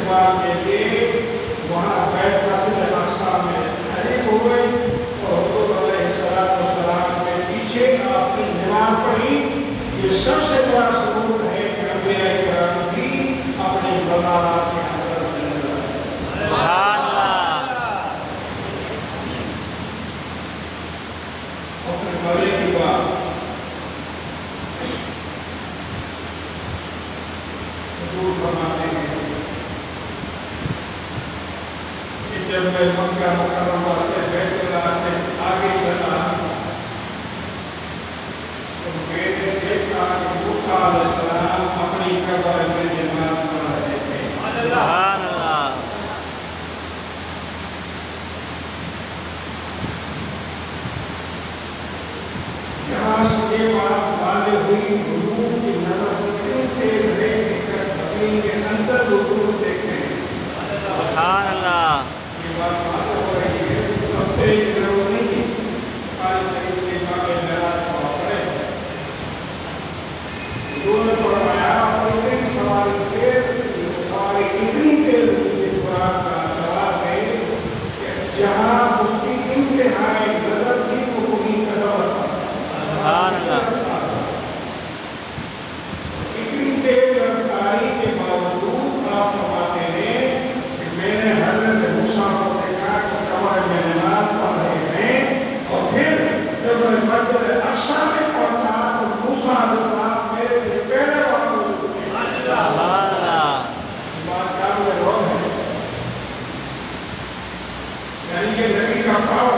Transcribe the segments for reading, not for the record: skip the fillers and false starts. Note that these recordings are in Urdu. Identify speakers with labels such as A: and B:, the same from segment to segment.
A: استقبال کے لیے وہاں بیت مسجد اقصی میں حاضر ہوئے اور حضور علیہ السلام کے پیچھے آپ کی نماز پڑھی. یہ سب سے بڑا ثبوت ہے کہ انبیاء کرام بھی اپنے مزارات کے اندر زندہ ہیں.
B: سبحان اللہ.
A: اپنے مزے کی بات حضور فرماتے ہیں کہ جب میں مکہ مکرمہ سے بیت اللہ سے آگے چلا تو میں نے دیکھا کہ موسیٰ علیہ السلام اپنی قبر میں نماز پڑھ رہے تھے.
B: سبحان اللہ.
A: یہاں سے یہ بات واضح ہوئی حضور کی نظر اتنی تیز ہے کہ زمین کے اندر حضور دیکھتے ہیں.
B: سبحان اللہ.
A: یہ بات واضح ہو رہی ہے. ہم سے ایک ضرور نہیں قرآن شریف کے باب معراج کو پڑھے. حضور نے فرمایا اور اتنی سواری اتنی تیز ہوئی ہے. قرآن کا جواب ہے کہ جہاں اس کی انتہائی نظر تھی وہ وہیں قدم رکھا.
B: سبحان اللہ.
A: اتنی تیز رفتاری کے باوجود آپ فرماتے ہیں کہ میں نے حضرت موسیٰ کو دیکھا کہ قبر میں نماز پڑھ رہے ہیں اور پھر جب میں مسجد اقصی میں پہنچا تو موسیٰ علیہ السلام میرے سے پہلے وہاں موجود تھے.
B: سبحان اللہ.
A: بات قابل غور ہے. یعنی کہ نبی کا پاؤ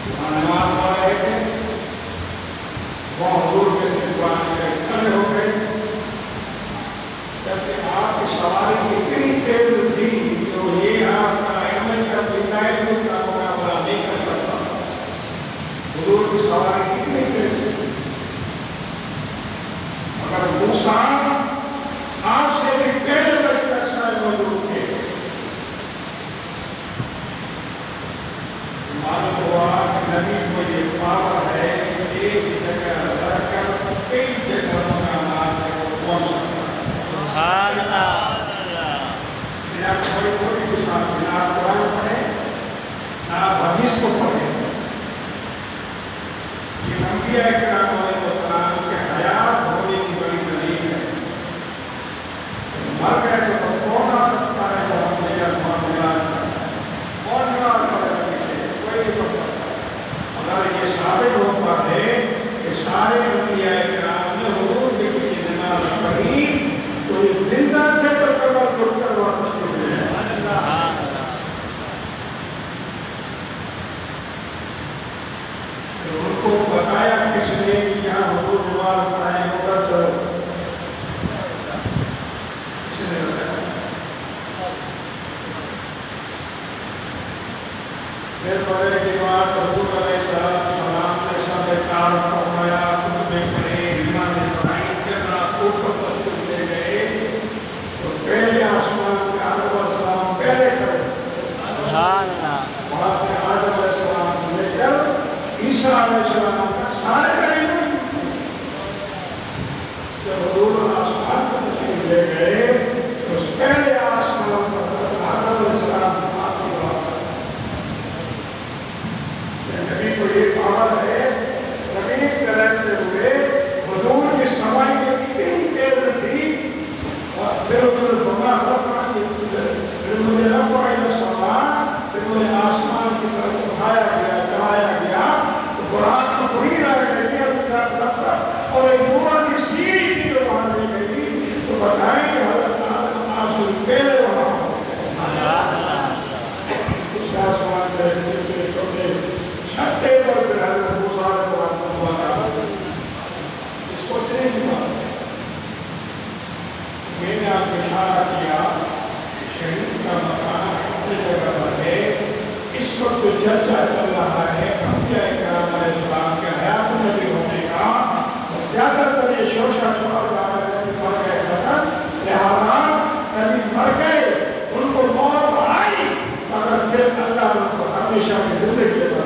A: وہاں نماز پڑھ رہے تھے. وہ حضور کے استقبال میں کھڑے ہو گئے جبکہ آپ کی سواری اتنی تیز تھی جو یہ آپ کا عمل کا بدایت اس کا مقابلہ نہیں کر سکتا. حضور کی سواری اتنی تیز تھی. اگر موسیٰ آپ سے بھی پہلے مسجد اقصی میں موجود تھے معلوم ہوا کہ نبی کو یہ پاور ہے ایک جگہ رہ کر کئی جگہ مقامات پر پہنچ سکتا ہے.
B: سبحان اللہ.
A: بنا کوئی مثال بنا قرآن پڑھے نہ حدیث کو پڑھے. یہ انبیاء کرام علیہ السلام کے حیات ہونے کی بڑی دلیل ہے. مر گئے تو کون آ سکتا ہے وہ ہم نے معاملات کون جواب کرے پیچھے کوئی نہیں کر سکتا. اگر یہ ثابت ہوتا ہے کہ سارے انبیاء کرام نے حضور کے پیچھے نماز پڑھی تو یہ زندہ تھے تو قبر چھوڑ کر واپس نہیں گئے. ان کو بتایا کس نے کہ یہاں حضور نماز پڑھائیں ادھر چلو. کس نے بتایا؟ پھر پڑھنے کے بعد حضور علیہ السلام نے سب تعارف فرمایا خود میں پڑھے ایمان پڑھائی کرنا اوپر تشریف لے گئے تو پہلے آسمان کے آدم علیہ السلام پہلے کھڑے.
B: سبحان اللہ.
A: وہاں سے آدم علیہ السلام سے لے کر عیسیٰ علیہ السلام تک سارے کھڑے ہوئے. جب حضور آسمان پر تشریف لے گئے تو اس پہلے آسمان پر آدم علیہ السلام کی بات کی بات نبی کو یہ پاور ہے. زمین سے رہتے ہوئے حضور کی سواری جو اتنی تیز تھی اور پھر حضور فرمایا پھر مجھے رفع الی السماء پھر مجھے آسمان کی طرف اٹھایا گیا چڑھایا گیا تو قرآن کو وہی رہ گئی اور ایک نورانی سیڑھی تھی جو وہاں لے گئی تو بتائیں کہ حضرت آدم آپ سے پہلے وہاں ہو گئے. اس آسمان کے جس چھوٹے چھتے پر پھر حضرت موسیٰ علیہ السلام کو بتا یہ سوچنے کی بات ہے. میں نے آپ کو اشارہ کیا شہید کا مکان اپنی جگہ پر ہے. اس وقت جو چرچا چل رہا ہے انبیاء کرام علیہ السلام کے حیات نبی ہونے کا زیادہ تر یہ شوشہ چھوڑا جا رہا ہے نبی مر گئے ختم. لہذا نبی مر گئے ان کو موت آئی مگر پھر اللہ ان کو ہمیشہ کی زندگی دے گا.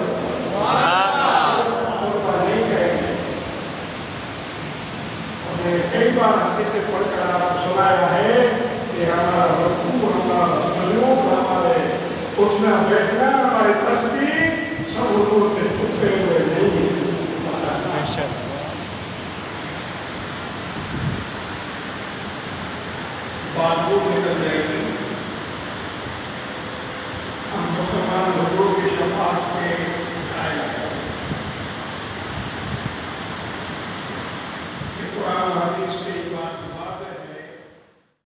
A: کئی بار حدیث پڑھ کر آپ کو سنایا ہے کہ کہ ہمارا رکوع ہمارا سجود ہمارے اٹھنا بیٹھنا ہمارے تسبیح سب حضور سے چھپے ہوئے نہیں ہیں. بات